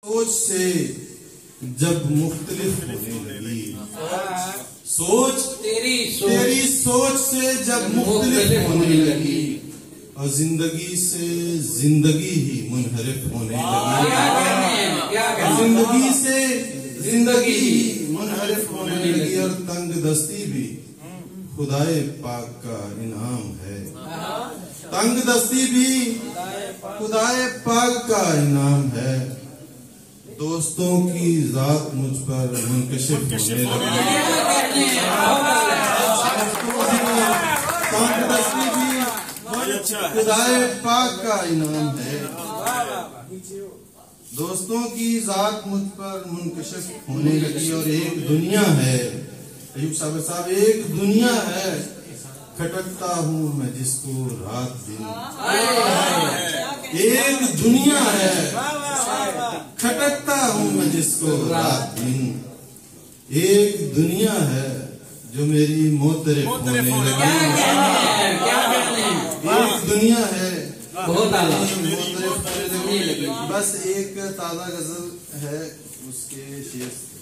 سوچ سے جب مختلف ہونے لگی، سوچ تیری سوچ سے جب مختلف ہونے لگی اور زندگی سے زندگی ہی منحرف ہونے لگی، زندگی سے زندگی ہی منحرف ہونے لگی، اور تنگ دستی بھی خدائے پاک کا انعام ہے، تنگ دستی بھی خدائے پاک کا انعام ہے، دوستوں کی ذات مجھ پر منکشف ہونے لگی، تنگ دستی بھی خدائے پاک کا انعام ہے، دوستوں کی ذات مجھ پر منکشف ہونے لگی، اور ایک دنیا ہے، ایوب صاحب ایک دنیا ہے، کھٹکتا ہوں میں جس کو رات دن، ایک دنیا ہے کھٹکتا ہوں میں جس کو رات دن، ایک دنیا ہے جو میری معترف ہونے لگی، ایک دنیا ہے معترف ہونے لگی۔ بس ایک تازہ غزل ہے اس کے شعر سے۔